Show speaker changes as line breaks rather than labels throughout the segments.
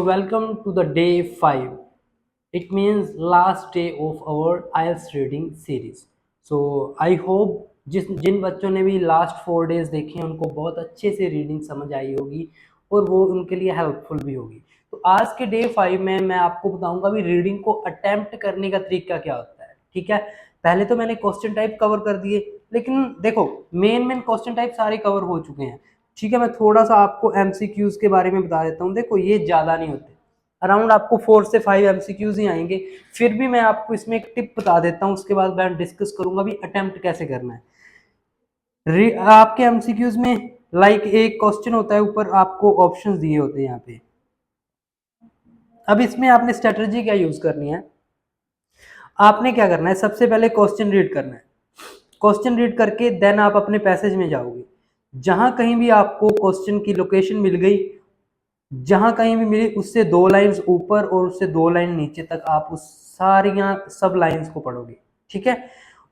Welcome to the day 5. It means last day of our IELTS reading series. So I hope जिन बच्चों ने भी last 4 days देखे हैं उनको बहुत अच्छे से रीडिंग समझ आई होगी और वो उनके लिए हेल्पफुल भी होगी। तो आज के डे 5 में मैं आपको बताऊंगा भी रीडिंग को अटेम्प्ट करने का तरीका क्या होता है। ठीक है, पहले तो मैंने क्वेश्चन टाइप कवर कर दिए, लेकिन देखो मेन क्वेश्चन टाइप सारे कवर हो चुके हैं। ठीक है, मैं थोड़ा सा आपको एमसीक्यूज के बारे में बता देता हूँ। देखो ये ज़्यादा नहीं होते, अराउंड आपको 4 से 5 एमसीक्यूज ही आएंगे। फिर भी मैं आपको इसमें एक टिप बता देता हूँ, उसके बाद मैं डिस्कस करूंगा भी अटेम्प्ट कैसे करना है। आपके एमसीक्यूज में एक क्वेश्चन होता है, ऊपर आपको ऑप्शंस दिए होते हैं यहाँ पे। अब इसमें आपने स्ट्रेटजी क्या यूज करनी है, आपने क्या करना है, सबसे पहले क्वेश्चन रीड करना है। क्वेश्चन रीड करके देन आप अपने पैसेज में जाओगे। जहां कहीं भी आपको क्वेश्चन की लोकेशन मिल गई, जहां कहीं भी मिली, उससे 2 लाइन्स ऊपर और उससे 2 लाइन नीचे तक आप उस सारियां सब लाइन्स को पढ़ोगे। ठीक है,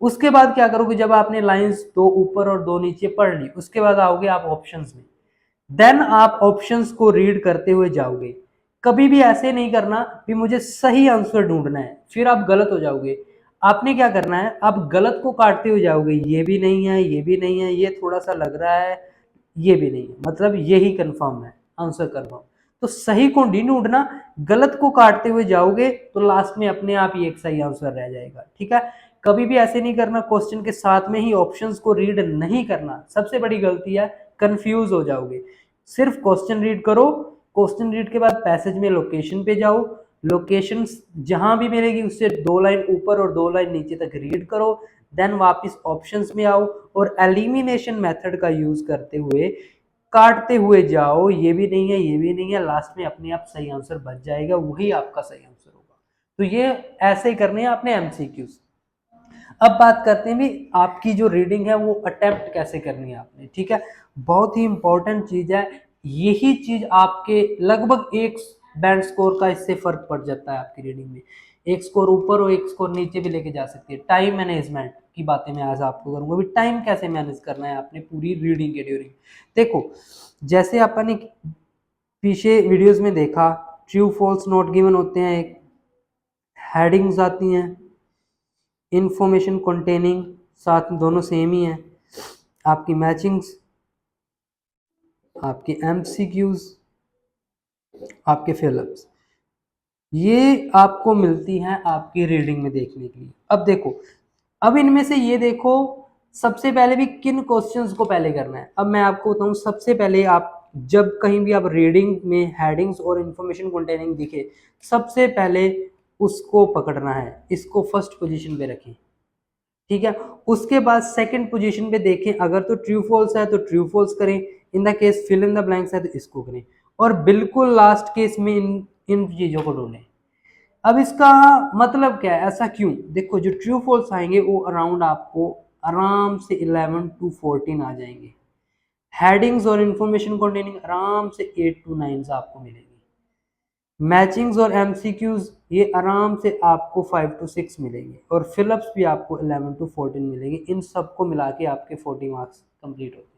उसके बाद क्या करोगे, जब आपने लाइन्स 2 ऊपर और 2 नीचे पढ़ ली, उसके बाद आओगे आप ऑप्शंस में। देन आप ऑप्शंस को रीड करते हुए जाओगे। कभी भी ऐसे नहीं करना कि मुझे सही आंसर ढूंढना है, फिर आप गलत हो जाओगे। आपने क्या करना है, आप गलत को काटते हुए जाओगे। ये भी नहीं है, ये भी नहीं है, ये थोड़ा सा लग रहा है, ये भी नहीं है, मतलब यही कंफर्म है, आंसर कंफर्म। तो सही को नहीं ढूंढना, गलत को काटते हुए जाओगे तो लास्ट में अपने आप ही एक सही आंसर रह जाएगा। ठीक है, कभी भी ऐसे नहीं करना, क्वेश्चन के साथ में ही ऑप्शंस को रीड नहीं करना, सबसे बड़ी गलती है, कंफ्यूज हो जाओगे। सिर्फ क्वेश्चन रीड करो, क्वेश्चन रीड के बाद पैसेज में लोकेशन पे जाओ, लोकेशन जहां भी मिलेगी उससे 2 लाइन ऊपर और 2 लाइन नीचे तक रीड करो। देन वापस ऑप्शंस में आओ और एलिमिनेशन मेथड का यूज करते हुए काटते हुए जाओ। ये भी नहीं है, ये भी नहीं है, लास्ट में अपने आप सही आंसर बच जाएगा, वही आपका सही आंसर होगा। तो ये ऐसे ही करने हैं आपने एमसीक्यूज। अब बात करते हैं भी आपकी जो रीडिंग है वो अटेम्प्ट कैसे करनी है आपने। ठीक है, बहुत ही इंपॉर्टेंट चीज है। यही चीज आपके लगभग एक बैंड स्कोर का इससे फर्क पड़ जाता है आपकी रीडिंग में। एक स्कोर ऊपर और एक स्कोर नीचे भी लेके जा सकती है। टाइम मैनेजमेंट की बातें मैं आज आपको करूंगा भी टाइम कैसे मैनेज करना है आपने पूरी रीडिंग के ड्यूरिंग। देखो, जैसे अपन ने पीछे वीडियोस में देखा, ट्रू फॉल्स नोट गिवन होते हैं, एक हेडिंग्स आती हैं, इंफॉर्मेशन कंटेनिंग, साथ में दोनों सेम ही है, आपकी मैचिंग्स, आपके एमसीक्यूज, आपके फिलअप्स, ये आपको मिलती हैं आपकी रीडिंग में देखने के लिए। अब देखो, अब इनमें से ये देखो, सबसे पहले भी किन क्वेश्चंस को पहले करना है। अब मैं आपको बताऊं, सबसे पहले आप जब कहीं भी आप रीडिंग में हेडिंग्स और इंफॉर्मेशन कंटेनिंग दिखे, सबसे पहले उसको पकड़ना है, इसको फर्स्ट पोजीशन पे रखें। ठीक है, उसके बाद सेकंड पोजीशन पे देखें, अगर तो ट्रू फॉल्स है तो ट्रू फॉल्स करें, in the case fill in the blanks है तो इसको करें, और बिल्कुल लास्ट केस में इन चीजों को ढूंढें। अब इसका मतलब क्या है, ऐसा क्यों? देखो, जो ट्रू फॉल्स आएंगे वो अराउंड आपको आराम से 11 to 14 आ जाएंगे। हेडिंग्स और इंफॉर्मेशन कंटेनिंग आराम से 8 to 9 आपको मिलेंगे। मैचिंग्स और एमसीक्यूज ये आराम से आपको 5 to 6 मिलेंगे, और फिलअप्स भी आपको 11 to 14 मिलेंगे। इन सबको मिला के आपके 40 मार्क्स कंप्लीट होते हैं।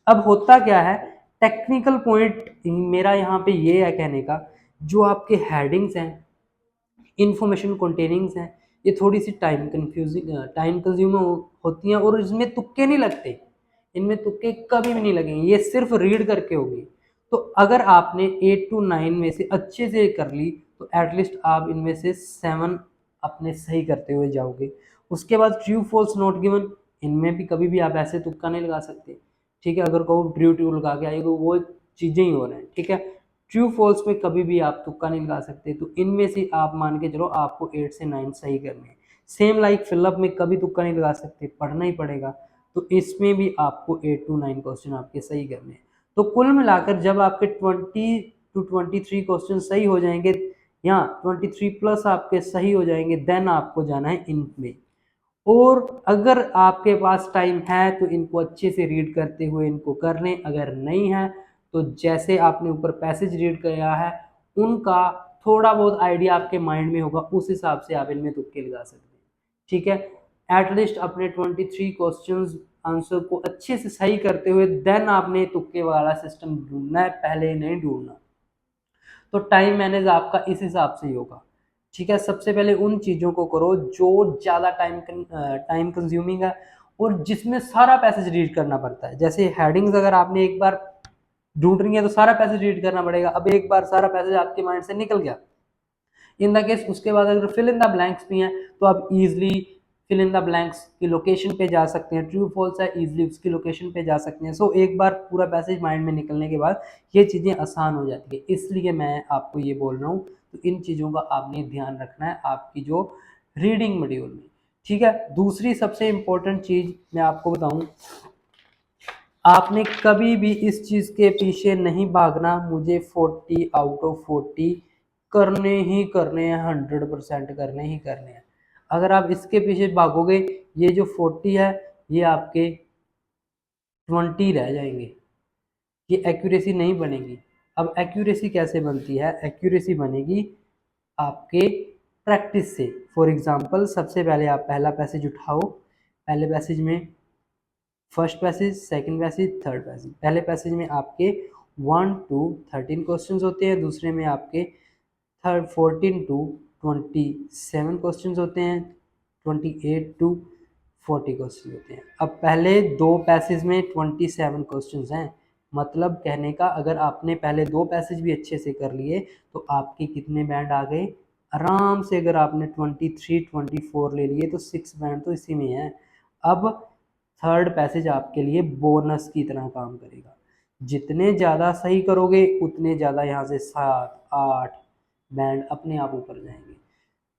अब होता क्या है, टेक्निकल पॉइंट मेरा यहाँ पे ये है कहने का, जो आपके हेडिंग्स हैं, इंफॉर्मेशन कंटेनिंग्स हैं, ये थोड़ी सी टाइम कंज्यूमर होती हैं, और इसमें तुक्के नहीं लगते, इनमें तुक्के कभी भी नहीं लगेंगे, ये सिर्फ रीड करके होगी। तो अगर आपने 8 to 9 में से अच्छे से कर ली, तो एटलीस्ट आप इनमें से 7 अपने सही करते हुए जाओगे। उसके बाद ट्रू फॉल्स नॉट गिवन, इनमें भी कभी भी आप ऐसे तुक्का नहीं लगा सकते। ठीक है, अगर कहो ट्रू ट्रू लगा के आएगा, वो चीजें ही हो रहे हैं। ठीक है, ट्रू फॉल्स में कभी भी आप तुक्का नहीं लगा सकते, तो इनमें से आप मान के चलो आपको 8 से 9 सही करने हैं। सेम फिलअप में कभी तुक्का नहीं लगा सकते, पढ़ना ही पड़ेगा। तो इसमें भी आपको 8 to 9 क्वेश्चन आपके सही करने हैं। तो कुल मिलाकर जब आपके 20 to 23 क्वेश्चन सही हो जाएंगे, या 23 प्लस आपके सही हो जाएंगे, देन आपको जाना है इनमें। और अगर आपके पास टाइम है तो इनको अच्छे से रीड करते हुए इनको कर लें, अगर नहीं है तो जैसे आपने ऊपर पैसेज रीड किया है उनका थोड़ा बहुत आइडिया आपके माइंड में होगा, उस हिसाब से आप इनमें तुक्के लगा सकते हैं। ठीक है, एटलीस्ट अपने 23 क्वेश्चंस आंसर को अच्छे से सही करते हुए देन आपने तुक्के वाला सिस्टम ढूंढना है, पहले नहीं ढूंढना। तो टाइम मैनेज आपका इस हिसाब से ही होगा। ठीक है, सबसे पहले उन चीज़ों को करो जो ज़्यादा टाइम कंज्यूमिंग है और जिसमें सारा पैसेज रीड करना पड़ता है। जैसे हेडिंग्स अगर आपने एक बार ढूंढ रही है तो सारा पैसेज रीड करना पड़ेगा। अब एक बार सारा पैसेज आपके माइंड से निकल गया इन द केस, उसके बाद अगर फिल इन द ब्लैंक्स भी हैं तो आप easily fill in the blanks की लोकेशन पे जा सकते हैं। ट्रू फॉल्स है, इजीली उसकी लोकेशन पे जा सकते हैं। सो एक बार पूरा पैसेज माइंड में निकलने के बाद ये चीज़ें आसान हो जाती है, इसलिए मैं आपको ये बोल रहा हूँ। तो इन चीज़ों का आपने ध्यान रखना है आपकी जो रीडिंग मॉड्यूल में। ठीक है, दूसरी सबसे इंपॉर्टेंट चीज़ मैं आपको बताऊँ, आपने कभी भी इस चीज़ के पीछे नहीं भागना मुझे 40 आउट ऑफ 40 करने ही करने हैं, 100% करने ही करने हैं। अगर आप इसके पीछे भागोगे, ये जो 40 है ये आपके 20 रह जाएंगे, ये एक्यूरेसी नहीं बनेगी। अब एक्यूरेसी कैसे बनती है? एक्यूरेसी बनेगी आपके प्रैक्टिस से। फॉर एग्जांपल, सबसे पहले आप पहला पैसेज उठाओ, पहले पैसेज में first passage, second passage, third passage. पहले पैसेज में आपके 1 to 13 क्वेश्चंस होते हैं, दूसरे में आपके 14 to 27 क्वेश्चंस होते हैं, 28 to 40 क्वेश्चन होते हैं। अब पहले दो पैसेज में 27 क्वेश्चंस हैं, मतलब कहने का अगर आपने पहले दो पैसेज भी अच्छे से कर लिए तो आपके कितने बैंड आ गए आराम से। अगर आपने 23 24 ले लिए तो 6 बैंड तो इसी में है। अब थर्ड पैसेज आपके लिए बोनस की तरह काम करेगा। जितने ज़्यादा सही करोगे उतने ज़्यादा यहाँ से 7 8 बैंड अपने आप ऊपर जाएंगे।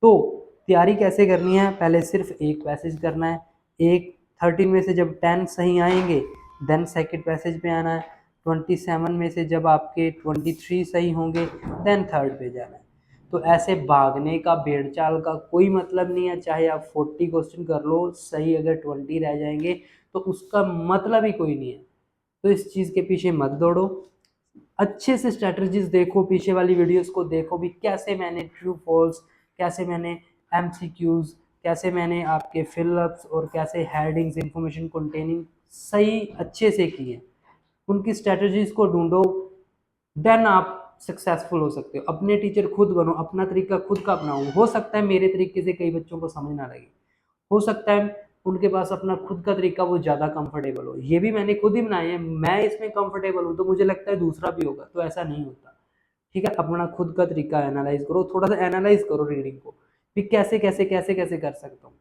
तो तैयारी कैसे करनी है? पहले सिर्फ एक पैसेज करना है, एक 13 में से जब 10 सही आएंगे देन सेकंड पैसेज पे आना है, 27 में से जब आपके 23 सही होंगे देन थर्ड पे जाना है। तो ऐसे भागने का, भेड़ चाल का कोई मतलब नहीं है। चाहे आप 40 क्वेश्चन कर लो, सही अगर 20 रह जाएंगे तो उसका मतलब ही कोई नहीं है। तो इस चीज़ के पीछे मत दौड़ो, अच्छे से स्ट्रेटजीज देखो, पीछे वाली वीडियोस को देखो भी कैसे मैंने ट्रू फॉल्स, कैसे मैंने एमसीक्यूज, कैसे मैंने आपके फिलअप्स और कैसे हेडिंग्स इंफॉर्मेशन कंटेनिंग सही अच्छे से किए। उनकी स्ट्रेटजीज को ढूंढो, देन आप सक्सेसफुल हो सकते हो। अपने टीचर खुद बनो, अपना तरीका खुद का अपनाओ। हो सकता है मेरे तरीके से कई बच्चों को समझ ना लगे, हो सकता है उनके पास अपना खुद का तरीका वो ज़्यादा कंफर्टेबल हो। ये भी मैंने खुद ही बनाए हैं, मैं इसमें कंफर्टेबल हूँ तो मुझे लगता है दूसरा भी होगा, तो ऐसा नहीं होता। ठीक है, अपना खुद का तरीका एनालाइज करो, थोड़ा सा एनालाइज करो रीडिंग को भी कैसे कैसे कैसे कैसे कर सकता हूँ।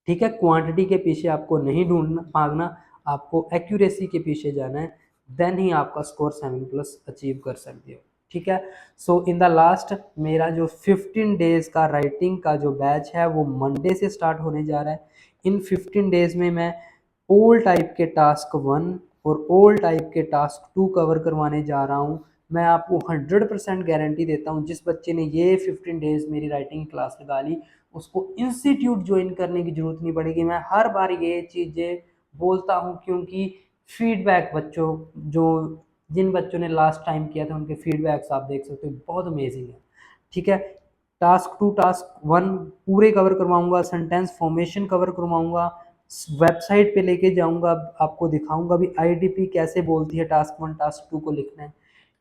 ठीक है, क्वांटिटी के पीछे आपको नहीं ढूंढना भागना, आपको एक्यूरेसी के पीछे जाना है, देन ही आपका स्कोर 7+ अचीव कर सकते हो। ठीक है, सो इन द लास्ट मेरा जो 15 डेज का राइटिंग का जो बैच है वो मंडे से स्टार्ट होने जा रहा है। इन 15 डेज में मैं ऑल टाइप के टास्क 1 और ऑल टाइप के टास्क 2 कवर करवाने जा रहा हूँ। मैं आपको 100% गारंटी देता हूँ, जिस बच्चे ने ये 15 डेज मेरी राइटिंग क्लास लगा ली उसको इंस्टीट्यूट ज्वाइन करने की जरूरत नहीं पड़ेगी। मैं हर बार ये चीज़ें बोलता हूँ क्योंकि फीडबैक बच्चों जो जिन बच्चों ने लास्ट टाइम किया था उनके फीडबैक्स आप देख सकते हो बहुत अमेजिंग है। ठीक है, टास्क 2 टास्क 1 पूरे कवर करवाऊंगा, सेंटेंस फॉर्मेशन कवर करवाऊंगा, वेबसाइट पे लेके जाऊंगा, आपको दिखाऊंगा भी आईडीपी कैसे बोलती है टास्क 1 टास्क 2 को लिखना है।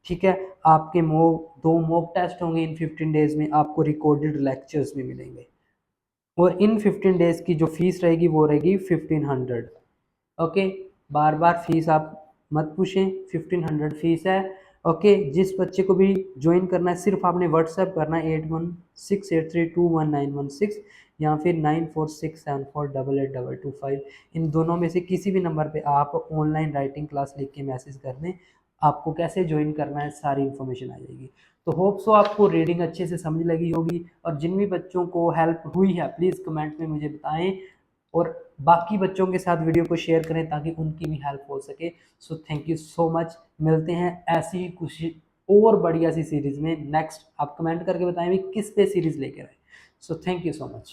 ठीक है, आपके दो मॉक टेस्ट होंगे इन 15 डेज में, आपको रिकॉर्डेड लेक्चर्स भी मिलेंगे और इन 15 डेज की जो फीस रहेगी वो रहेगी 1500। ओके, बार बार फीस आप मत पूछें, 1500 फीस है। ओके, जिस बच्चे को भी ज्वाइन करना है सिर्फ आपने व्हाट्सएप करना है 8168321916 या फिर 9467488225। इन दोनों में से किसी भी नंबर पे आप ऑनलाइन राइटिंग क्लास लिख के मैसेज कर दें, आपको कैसे ज्वाइन करना है सारी इन्फॉर्मेशन आ जाएगी। तो होप सो आपको रीडिंग अच्छे से समझ लगी होगी, और जिन भी बच्चों को हेल्प हुई है प्लीज़ कमेंट में मुझे बताएं और बाकी बच्चों के साथ वीडियो को शेयर करें ताकि उनकी भी हेल्प हो सके। So thank you so much, मिलते हैं ऐसी ही कुछ और बढ़िया सी सीरीज़ में नेक्स्ट। आप कमेंट करके बताएं भी किस पे सीरीज़ लेकर आए। So thank you so much.